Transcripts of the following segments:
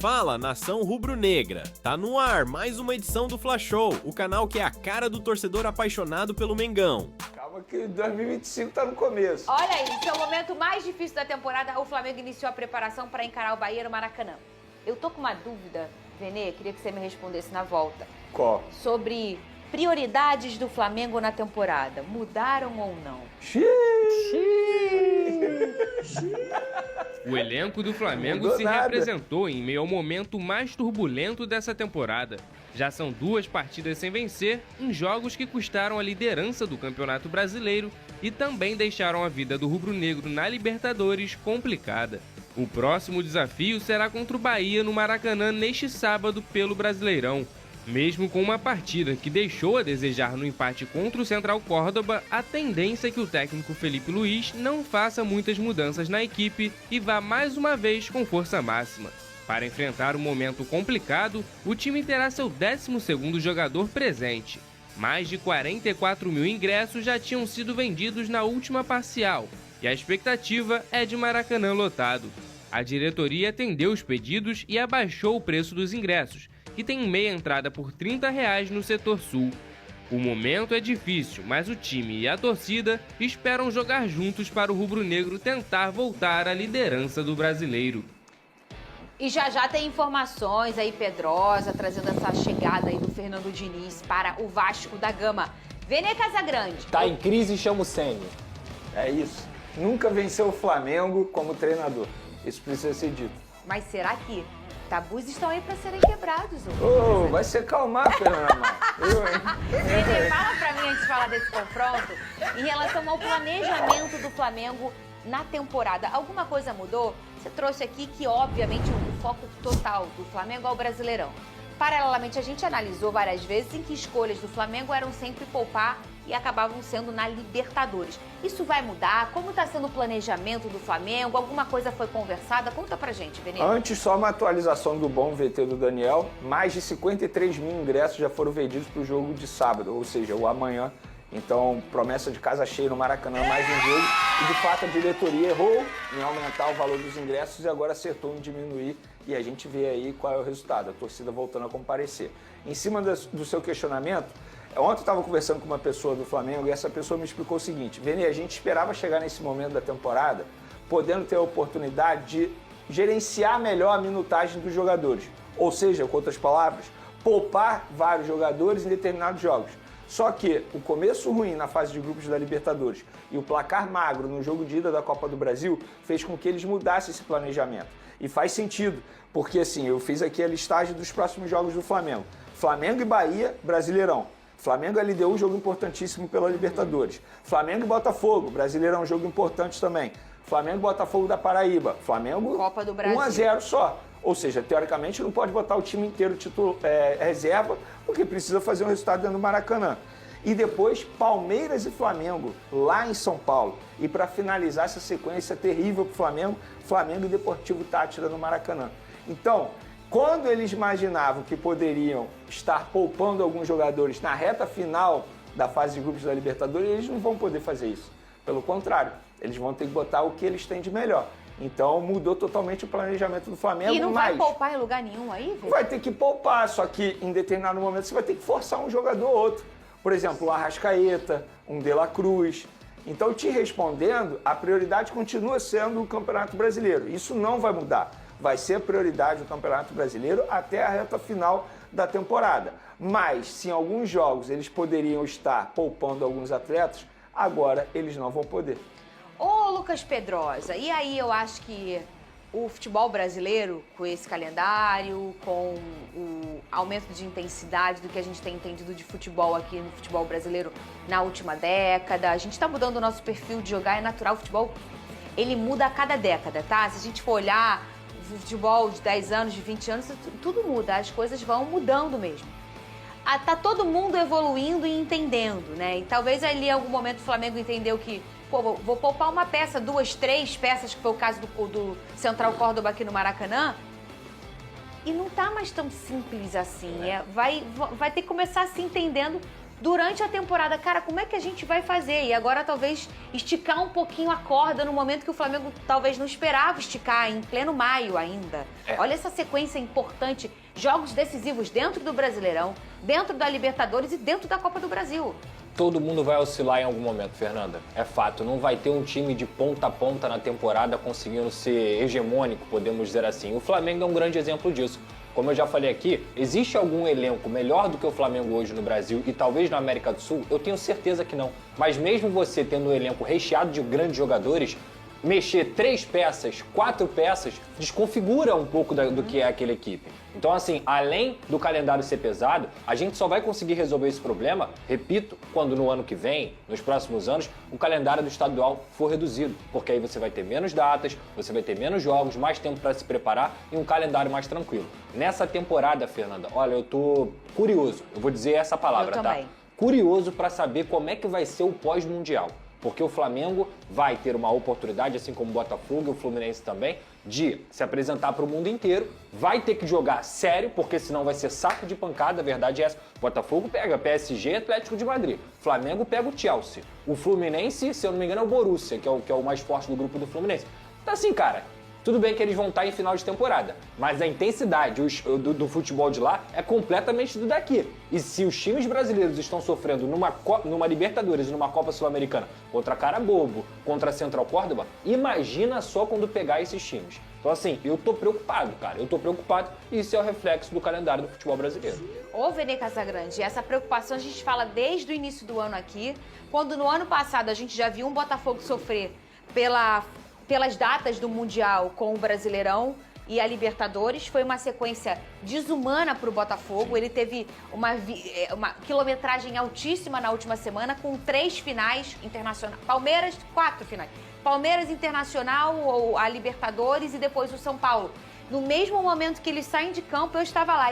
Fala, nação rubro-negra! Tá no ar mais uma edição do Fla Show, o canal que é a cara do torcedor apaixonado pelo Mengão. Calma que 2025 tá no começo. Olha aí, esse é o momento mais difícil da temporada. O Flamengo iniciou a preparação para encarar o Bahia no Maracanã. Eu tô com uma dúvida, Vene, queria que você me respondesse na volta. Qual? Sobre prioridades do Flamengo na temporada. Mudaram ou não? O elenco do Flamengo se reapresentou em meio ao momento mais turbulento dessa temporada. Já são 2 partidas sem vencer em jogos que custaram a liderança do Campeonato Brasileiro e também deixaram a vida do rubro-negro na Libertadores complicada. O próximo desafio será contra o Bahia no Maracanã neste sábado pelo Brasileirão. Mesmo com uma partida que deixou a desejar no empate contra o Central Córdoba, a tendência é que o técnico Felipe Luiz não faça muitas mudanças na equipe e vá mais uma vez com força máxima. Para enfrentar um momento complicado, o time terá seu 12º jogador presente. Mais de 44 mil ingressos já tinham sido vendidos na última parcial e a expectativa é de Maracanã lotado. A diretoria atendeu os pedidos e abaixou o preço dos ingressos, que tem meia entrada por R$ 30 no setor sul. O momento é difícil, mas o time e a torcida esperam jogar juntos para o rubro-negro tentar voltar à liderança do brasileiro. E já tem informações aí, Pedrosa, trazendo essa chegada aí do Fernando Diniz para o Vasco da Gama. Vene Casagrande. Tá em crise, chama o Senna. É isso. Nunca venceu o Flamengo como treinador. Isso precisa ser dito. Mas será que tabus estão aí para serem quebrados? Vai se acalmar, Fernanda. Vene, fala para mim, antes de falar desse confronto, em relação ao planejamento do Flamengo na temporada. Alguma coisa mudou? Você trouxe aqui que, obviamente, o foco total do Flamengo é o Brasileirão. Paralelamente, a gente analisou várias vezes em que escolhas do Flamengo eram sempre poupar e acabavam sendo na Libertadores. Isso vai mudar? Como está sendo o planejamento do Flamengo? Alguma coisa foi conversada? Conta pra gente, Benito. Antes, só uma atualização do bom VT do Daniel. Mais de 53 mil ingressos já foram vendidos para o jogo de sábado, ou seja, o amanhã. Então, promessa de casa cheia no Maracanã, mais um jogo. E, de fato, a diretoria errou em aumentar o valor dos ingressos e agora acertou em diminuir. E a gente vê aí qual é o resultado, a torcida voltando a comparecer. Em cima do seu questionamento, ontem eu estava conversando com uma pessoa do Flamengo e essa pessoa me explicou o seguinte: Vene, a gente esperava chegar nesse momento da temporada podendo ter a oportunidade de gerenciar melhor a minutagem dos jogadores. Ou seja, com outras palavras, poupar vários jogadores em determinados jogos. Só que o começo ruim na fase de grupos da Libertadores e o placar magro no jogo de ida da Copa do Brasil fez com que eles mudassem esse planejamento. E faz sentido, porque assim, eu fiz aqui a listagem dos próximos jogos do Flamengo. Flamengo e Bahia, Brasileirão. Flamengo e LDU, jogo importantíssimo pela Libertadores. Flamengo e Botafogo, Brasileirão, jogo importante também. Flamengo e Botafogo da Paraíba. Flamengo, Copa do Brasil. 1-0 só. Ou seja, teoricamente não pode botar o time inteiro reserva, porque precisa fazer um resultado dentro do Maracanã. E depois, Palmeiras e Flamengo, lá em São Paulo. E para finalizar essa sequência terrível para o Flamengo, Flamengo e Deportivo Táchira no Maracanã. Então, quando eles imaginavam que poderiam estar poupando alguns jogadores na reta final da fase de grupos da Libertadores, eles não vão poder fazer isso. Pelo contrário, eles vão ter que botar o que eles têm de melhor. Então mudou totalmente o planejamento do Flamengo. E não vai poupar em lugar nenhum aí, velho? Vai ter que poupar, só que em determinado momento você vai ter que forçar um jogador ou outro. Por exemplo, um Arrascaeta, um De La Cruz. Então, te respondendo, a prioridade continua sendo o Campeonato Brasileiro. Isso não vai mudar. Vai ser a prioridade do Campeonato Brasileiro até a reta final da temporada. Mas, se em alguns jogos eles poderiam estar poupando alguns atletas, agora eles não vão poder. Ô, Lucas Pedrosa, e aí eu acho que o futebol brasileiro, com esse calendário, com o aumento de intensidade do que a gente tem entendido de futebol aqui no futebol brasileiro na última década, a gente tá mudando o nosso perfil de jogar, é natural, o futebol, ele muda a cada década, tá? Se a gente for olhar o futebol de 10 anos, de 20 anos, tudo muda, as coisas vão mudando mesmo. Tá todo mundo evoluindo e entendendo, né? E talvez ali em algum momento o Flamengo entendeu que vou poupar uma peça, 2, 3 peças, que foi o caso do Central Córdoba aqui no Maracanã. E não tá mais tão simples assim. Vai ter que começar se entendendo durante a temporada. Cara, como é que a gente vai fazer? E agora talvez esticar um pouquinho a corda no momento que o Flamengo talvez não esperava esticar, em pleno maio ainda. Olha essa sequência importante, jogos decisivos dentro do Brasileirão, dentro da Libertadores e dentro da Copa do Brasil. Todo mundo vai oscilar em algum momento, Fernanda. É fato, não vai ter um time de ponta a ponta na temporada conseguindo ser hegemônico, podemos dizer assim. O Flamengo é um grande exemplo disso. Como eu já falei aqui, existe algum elenco melhor do que o Flamengo hoje no Brasil e talvez na América do Sul? Eu tenho certeza que não. Mas mesmo você tendo um elenco recheado de grandes jogadores, mexer 3 peças, 4 peças, desconfigura um pouco do que é aquela equipe. Então, assim, além do calendário ser pesado, a gente só vai conseguir resolver esse problema, repito, quando no ano que vem, nos próximos anos, o calendário do estadual for reduzido. Porque aí você vai ter menos datas, você vai ter menos jogos, mais tempo para se preparar e um calendário mais tranquilo. Nessa temporada, Fernanda, olha, eu tô curioso, eu vou dizer essa palavra, Eu também. tá? Curioso para saber como é que vai ser o pós-mundial. Porque o Flamengo vai ter uma oportunidade, assim como o Botafogo e o Fluminense também, de se apresentar para o mundo inteiro. Vai ter que jogar sério, porque senão vai ser saco de pancada, a verdade é essa. Botafogo pega PSG e Atlético de Madrid. Flamengo pega o Chelsea. O Fluminense, se eu não me engano, é o Borussia, que é o mais forte do grupo do Fluminense. Então assim, cara, tudo bem que eles vão estar em final de temporada, mas a intensidade do futebol de lá é completamente do daqui. E se os times brasileiros estão sofrendo numa Libertadores e numa Copa Sul-Americana contra Carabobo, contra a Central Córdoba, imagina só quando pegar esses times. Então assim, eu tô preocupado, cara. Eu tô preocupado e isso é o reflexo do calendário do futebol brasileiro. Ô, Vene Casagrande, essa preocupação a gente fala desde o início do ano aqui, quando no ano passado a gente já viu um Botafogo sofrer pelas datas do Mundial com o Brasileirão e a Libertadores. Foi uma sequência desumana para o Botafogo. Ele teve uma quilometragem altíssima na última semana, com 3 finais internacionais. 4 finais. Palmeiras, Internacional, ou a Libertadores e depois o São Paulo. No mesmo momento que eles saem de campo, eu estava lá,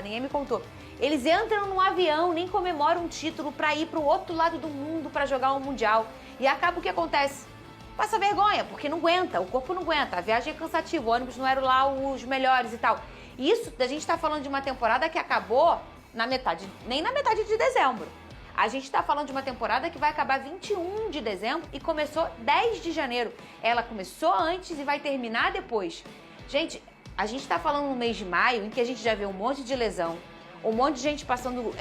ninguém me contou. Eles entram num avião, nem comemoram um título para ir para o outro lado do mundo para jogar um Mundial. E acaba o que acontece? Passa vergonha, porque não aguenta, o corpo não aguenta, a viagem é cansativa, o ônibus não eram lá os melhores e tal. Isso, a gente tá falando de uma temporada que acabou nem na metade de dezembro. A gente tá falando de uma temporada que vai acabar 21 de dezembro e começou 10 de janeiro. Ela começou antes e vai terminar depois. Gente, a gente tá falando no mês de maio, em que a gente já vê um monte de lesão, um monte de gente passando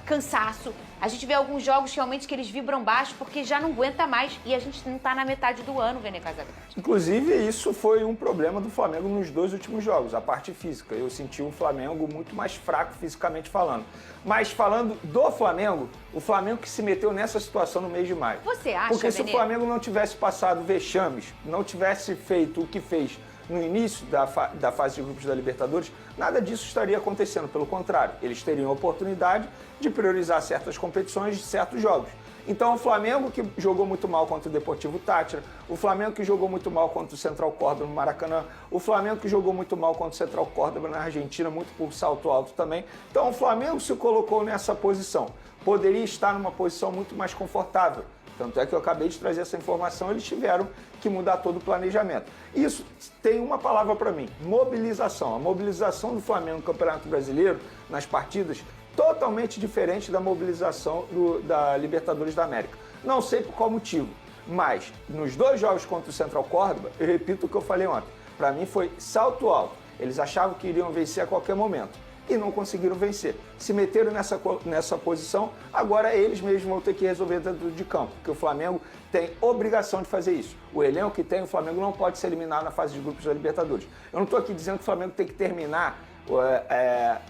cansaço. A gente vê alguns jogos realmente que eles vibram baixo porque já não aguenta mais e a gente não tá na metade do ano, Vene Casagrande. Inclusive, isso foi um problema do Flamengo nos 2 últimos jogos, a parte física. Eu senti um Flamengo muito mais fraco fisicamente falando. Mas falando do Flamengo, o Flamengo que se meteu nessa situação no mês de maio. Você acha, Porque se Vene? o Flamengo não tivesse passado vexames, não tivesse feito o que fez no início da fase de grupos da Libertadores, nada disso estaria acontecendo. Pelo contrário, eles teriam a oportunidade de priorizar certas competições de certos jogos. Então o Flamengo que jogou muito mal contra o Deportivo Táchira, o Flamengo que jogou muito mal contra o Central Córdoba no Maracanã, o Flamengo que jogou muito mal contra o Central Córdoba na Argentina, muito por salto alto também. Então o Flamengo se colocou nessa posição. Poderia estar numa posição muito mais confortável. Tanto é que eu acabei de trazer essa informação, eles tiveram que mudar todo o planejamento. Isso tem uma palavra para mim, mobilização. A mobilização do Flamengo no Campeonato Brasileiro, nas partidas, totalmente diferente da mobilização da Libertadores da América. Não sei por qual motivo, mas nos 2 jogos contra o Central Córdoba, eu repito o que eu falei ontem, para mim foi salto alto. Eles achavam que iriam vencer a qualquer momento e não conseguiram vencer. Se meteram nessa posição, agora eles mesmos vão ter que resolver dentro de campo, porque o Flamengo tem obrigação de fazer isso. O elenco que tem, o Flamengo não pode se eliminar na fase de grupos da Libertadores. Eu não estou aqui dizendo que o Flamengo tem que terminar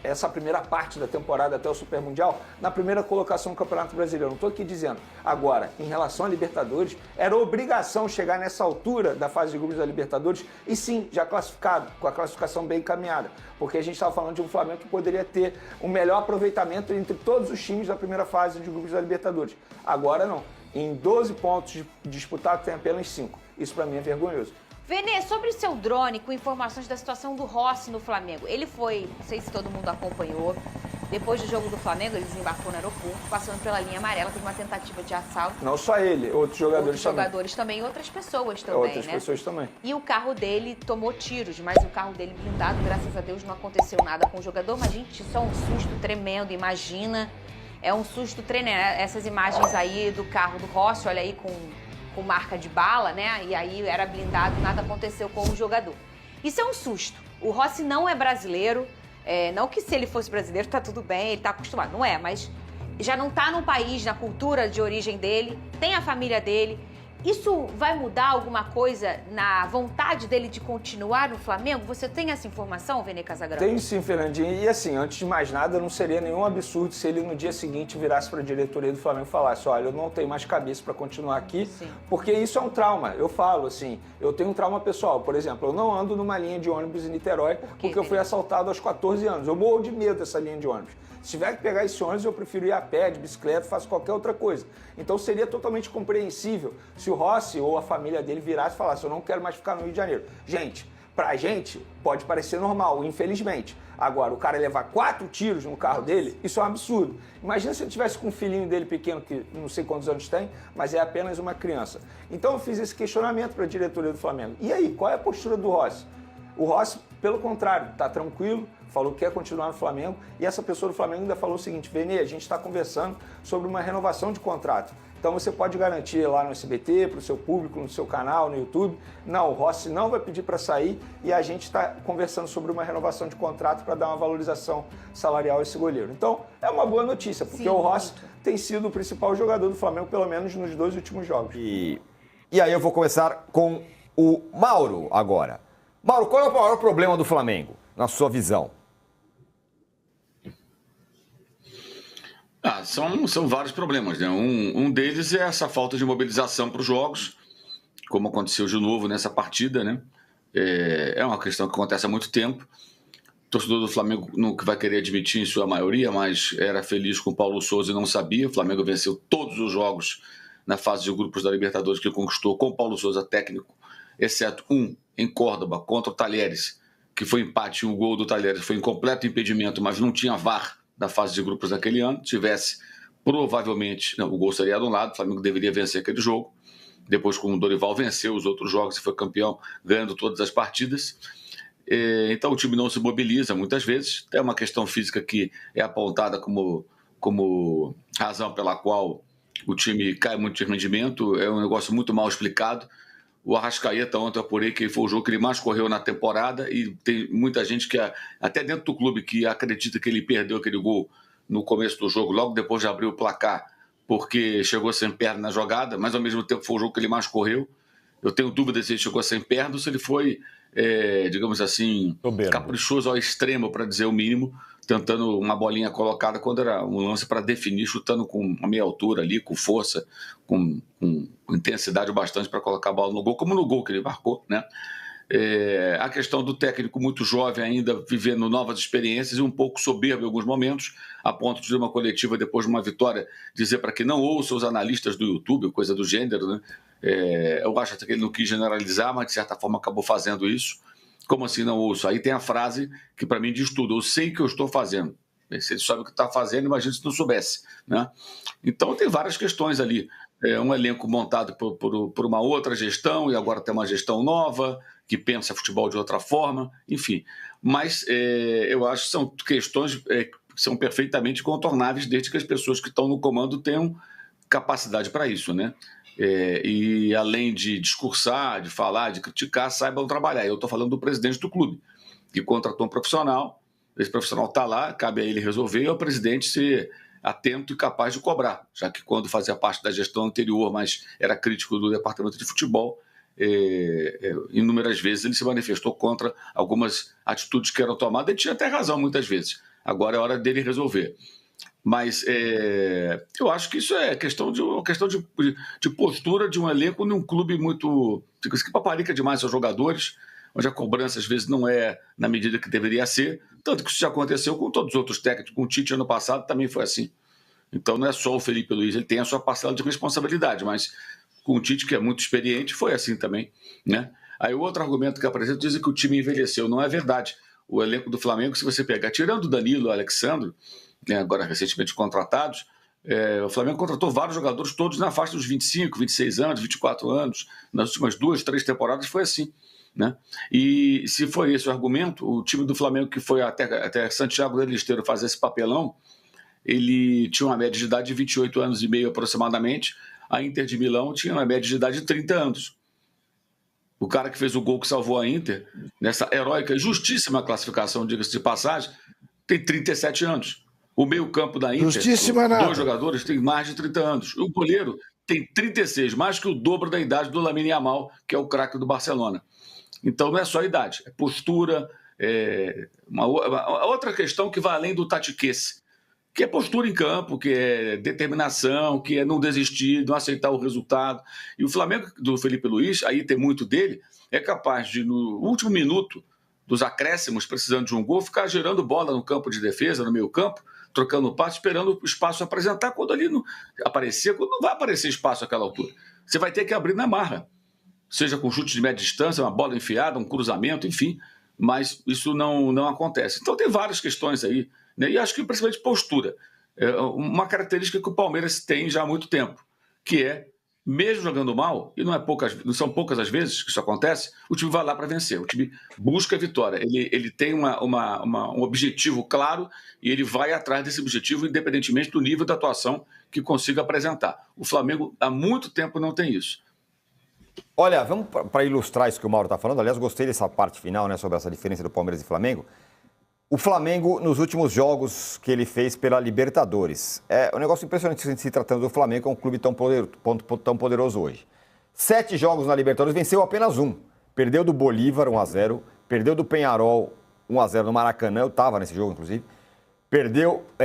essa primeira parte da temporada até o Super Mundial na primeira colocação do Campeonato Brasileiro. Não estou aqui dizendo. Agora, em relação à Libertadores, era obrigação chegar nessa altura da fase de grupos da Libertadores e sim, já classificado, com a classificação bem encaminhada. Porque a gente estava falando de um Flamengo que poderia ter um melhor aproveitamento entre todos os times da primeira fase de grupos da Libertadores. Agora não. Em 12 pontos disputados tem apenas 5. Isso para mim é vergonhoso. Vene, sobre o seu drone com informações da situação do Rossi no Flamengo. Ele foi, não sei se todo mundo acompanhou, depois do jogo do Flamengo, ele desembarcou no aeroporto, passando pela linha amarela, teve uma tentativa de assalto. Não só ele, outros jogadores também. Outras pessoas também, outras pessoas também. E o carro dele tomou tiros, mas o carro dele blindado, graças a Deus, não aconteceu nada com o jogador. Mas, gente, só um susto tremendo, imagina. é um susto tremendo. Essas imagens aí do carro do Rossi, olha aí com marca de bala, né? E aí era blindado, nada aconteceu com o jogador. Isso é um susto. O Rossi não é brasileiro, não que se ele fosse brasileiro tá tudo bem, ele tá acostumado, não é, mas já não tá no país, na cultura de origem dele, tem a família dele. Isso vai mudar alguma coisa na vontade dele de continuar no Flamengo? Você tem essa informação, Vene Casagrande? Tenho sim, Fernandinho. E assim, antes de mais nada, não seria nenhum absurdo se ele no dia seguinte virasse para a diretoria do Flamengo e falasse: olha, eu não tenho mais cabeça para continuar aqui, sim, porque isso é um trauma. Eu falo assim, eu tenho um trauma pessoal. Por exemplo, eu não ando numa linha de ônibus em Niterói porque eu fui assaltado aos 14 anos. Eu morro de medo dessa linha de ônibus. Se tiver que pegar esse ônibus, eu prefiro ir a pé, de bicicleta, faço qualquer outra coisa. Então seria totalmente compreensível se o Rossi ou a família dele virasse e falasse: eu não quero mais ficar no Rio de Janeiro. Gente, pra gente pode parecer normal, infelizmente. Agora, o cara levar 4 tiros no carro dele, isso é um absurdo. Imagina se ele tivesse com um filhinho dele pequeno, que não sei quantos anos tem, mas é apenas uma criança. Então eu fiz esse questionamento para a diretoria do Flamengo. E aí, qual é a postura do Rossi? O Rossi, pelo contrário, está tranquilo, falou que quer continuar no Flamengo, e essa pessoa do Flamengo ainda falou o seguinte: Vene, a gente está conversando sobre uma renovação de contrato. Então você pode garantir lá no SBT, para o seu público, no seu canal, no YouTube. Não, o Rossi não vai pedir para sair e a gente está conversando sobre uma renovação de contrato para dar uma valorização salarial a esse goleiro. Então é uma boa notícia, porque o Rossi tem sido o principal jogador do Flamengo, pelo menos nos 2 últimos jogos. E aí eu vou começar com o Mauro agora. Mauro, qual é o maior problema do Flamengo, na sua visão? São vários problemas, né? Um deles é essa falta de mobilização para os jogos, como aconteceu de novo nessa partida, né? É uma questão que acontece há muito tempo. O torcedor do Flamengo nunca vai querer admitir em sua maioria, mas era feliz com o Paulo Souza e não sabia. O Flamengo venceu todos os jogos na fase de grupos da Libertadores que conquistou com o Paulo Souza técnico, exceto um em Córdoba contra o Talheres, que foi empate. O gol do Talheres foi em completo impedimento, mas não tinha VAR da fase de grupos daquele ano. Tivesse, provavelmente, o gol seria anulado, o Flamengo deveria vencer aquele jogo. Depois, com o Dorival, venceu os outros jogos e foi campeão, ganhando todas as partidas. Então o time não se mobiliza muitas vezes. É uma questão física que é apontada como razão pela qual o time cai muito de rendimento. É um negócio muito mal explicado. O Arrascaeta, ontem eu apurei que foi o jogo que ele mais correu na temporada, e tem muita gente que, até dentro do clube, que acredita que ele perdeu aquele gol no começo do jogo, logo depois de abrir o placar, porque chegou sem perna na jogada, mas ao mesmo tempo foi o jogo que ele mais correu. Eu tenho dúvida se ele chegou sem perna ou se ele foi, digamos assim, caprichoso ao extremo, para dizer o mínimo, tentando uma bolinha colocada quando era um lance para definir, chutando com a meia altura ali, com força, com intensidade bastante para colocar a bola no gol, como no gol que ele marcou, né? A questão do técnico muito jovem ainda, vivendo novas experiências e um pouco soberbo em alguns momentos, a ponto de uma coletiva depois de uma vitória dizer para que não ouça os analistas do YouTube, coisa do gênero, né? Eu acho até que ele não quis generalizar, mas de certa forma acabou fazendo isso. Como assim não ouço? Aí tem a frase que para mim diz tudo: eu sei o que eu estou fazendo. Se ele sabe o que está fazendo, imagina se não soubesse, né? Então tem várias questões ali. Um elenco montado por uma outra gestão, e agora tem uma gestão nova que pensa futebol de outra forma, enfim. Mas eu acho que são questões que são perfeitamente contornáveis, desde que as pessoas que estão no comando tenham capacidade para isso, né? E além de discursar, de falar, de criticar, saibam trabalhar. Eu estou falando do presidente do clube, que contratou um profissional. Esse profissional está lá, cabe a ele resolver, e ao presidente ser atento e capaz de cobrar, já que quando fazia parte da gestão anterior, mas era crítico do departamento de futebol, inúmeras vezes ele se manifestou contra algumas atitudes que eram tomadas, e tinha até razão muitas vezes. Agora é hora dele resolver. Mas eu acho que isso é questão de postura de um elenco num clube muito... que paparica demais aos jogadores, onde a cobrança às vezes não é na medida que deveria ser, tanto que isso já aconteceu com todos os outros técnicos. Com o Tite ano passado também foi assim. Então não é só o Felipe Luiz, ele tem a sua parcela de responsabilidade, mas com o Tite, que é muito experiente, foi assim também, né? Aí o outro argumento que apresenta diz que o time envelheceu. Não é verdade. O elenco do Flamengo, se você pegar, tirando o Danilo e o Alexandre, né, agora recentemente contratados, o Flamengo contratou vários jogadores, todos na faixa dos 25, 26 anos, 24 anos. Nas últimas 2, 3 temporadas foi assim, né? E se foi esse o argumento, o time do Flamengo que foi até Santiago del Esteiro fazer esse papelão, ele tinha uma média de idade de 28 anos e meio aproximadamente. A Inter de Milão tinha uma média de idade de 30 anos. O cara que fez o gol que salvou a Inter, nessa heróica e justíssima classificação, diga-se de passagem, tem 37 anos. O meio-campo da Inter, dois jogadores, tem mais de 30 anos. O goleiro tem 36, mais que o dobro da idade do Lamine Yamal, que é o craque do Barcelona. Então não é só a idade, é postura, uma outra questão que vai além do tatiquece, que é postura em campo, que é determinação, que é não desistir, não aceitar o resultado. E o Flamengo do Felipe Luiz, aí tem muito dele, é capaz de, no último minuto dos acréscimos, precisando de um gol, ficar gerando bola no campo de defesa, no meio campo, trocando passe, esperando o espaço apresentar. Quando ali não aparecer, quando não vai aparecer espaço àquela altura, você vai ter que abrir na marra, seja com chute de média distância, uma bola enfiada, um cruzamento, enfim, mas isso não acontece. Então tem várias questões aí, né? E acho que principalmente postura. É uma característica que o Palmeiras tem já há muito tempo, que é, mesmo jogando mal, e não são poucas as vezes que isso acontece, o time vai lá para vencer, o time busca a vitória, ele tem um objetivo claro e ele vai atrás desse objetivo independentemente do nível da atuação que consiga apresentar. O Flamengo há muito tempo não tem isso. Olha, vamos para ilustrar isso que o Mauro está falando. Aliás, gostei dessa parte final, né, sobre essa diferença do Palmeiras e Flamengo. O Flamengo, nos últimos jogos que ele fez pela Libertadores, é um negócio impressionante se tratando do Flamengo, que é um clube tão poderoso hoje. 7 jogos na Libertadores, venceu apenas um. Perdeu do Bolívar, 1-0. Perdeu do Peñarol, 1-0 no Maracanã. Eu estava nesse jogo, inclusive.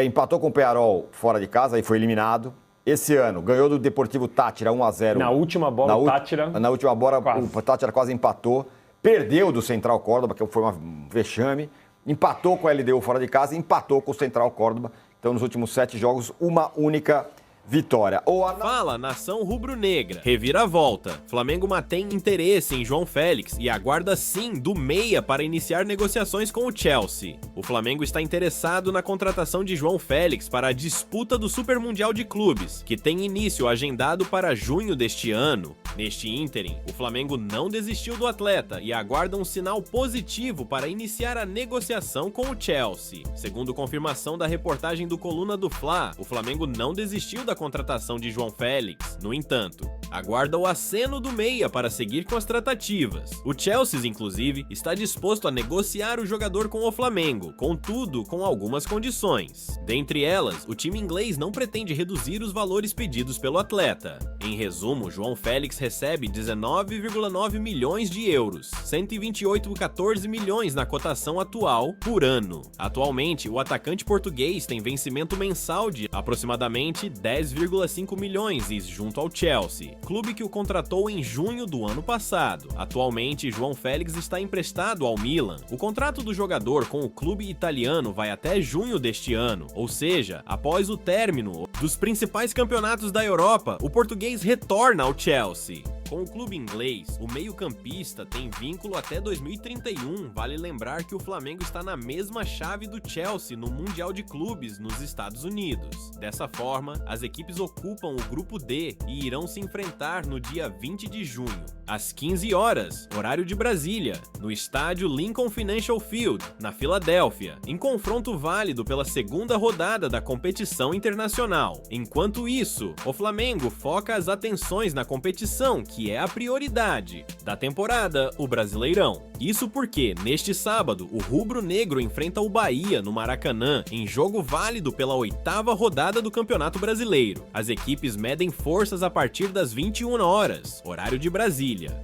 Empatou com o Peñarol fora de casa, aí foi eliminado. Esse ano, ganhou do Deportivo Táchira 1-0. Na última bola, o Táchira... Na última bola, o Táchira quase empatou. Perdeu do Central Córdoba, que foi um vexame. Empatou com a LDU fora de casa e empatou com o Central Córdoba. Então, nos últimos 7 jogos, uma única vitória. Fala, nação rubro-negra. Reviravolta. Flamengo mantém interesse em João Félix e aguarda sim do meia para iniciar negociações com o Chelsea. O Flamengo está interessado na contratação de João Félix para a disputa do Super Mundial de Clubes, que tem início agendado para junho deste ano. Neste ínterim, o Flamengo não desistiu do atleta e aguarda um sinal positivo para iniciar a negociação com o Chelsea. Segundo confirmação da reportagem do Coluna do Fla, o Flamengo não desistiu da contratação de João Félix. No entanto, aguarda o aceno do meia para seguir com as tratativas. O Chelsea, inclusive, está disposto a negociar o jogador com o Flamengo, contudo, com algumas condições. Dentre elas, o time inglês não pretende reduzir os valores pedidos pelo atleta. Em resumo, João Félix recebe 19,9 milhões de euros, 128,14 milhões na cotação atual por ano. Atualmente, o atacante português tem vencimento mensal de aproximadamente 10,5 milhões junto ao Chelsea, clube que o contratou em junho do ano passado. Atualmente, João Félix está emprestado ao Milan. O contrato do jogador com o clube italiano vai até junho deste ano, ou seja, após o término dos principais campeonatos da Europa, o português retorna ao Chelsea. Com o clube inglês, o meio-campista tem vínculo até 2031. Vale lembrar que o Flamengo está na mesma chave do Chelsea no Mundial de Clubes nos Estados Unidos. Dessa forma, as equipes ocupam o grupo D e irão se enfrentar no dia 20 de junho, às 15 horas, horário de Brasília, no estádio Lincoln Financial Field, na Filadélfia, em confronto válido pela segunda rodada da competição internacional. Enquanto isso, o Flamengo foca as atenções na competição, que é a prioridade da temporada, o Brasileirão. Isso porque, neste sábado, o rubro-negro enfrenta o Bahia no Maracanã, em jogo válido pela 8ª rodada do Campeonato Brasileiro. As equipes medem forças a partir das 21 horas, horário de Brasília.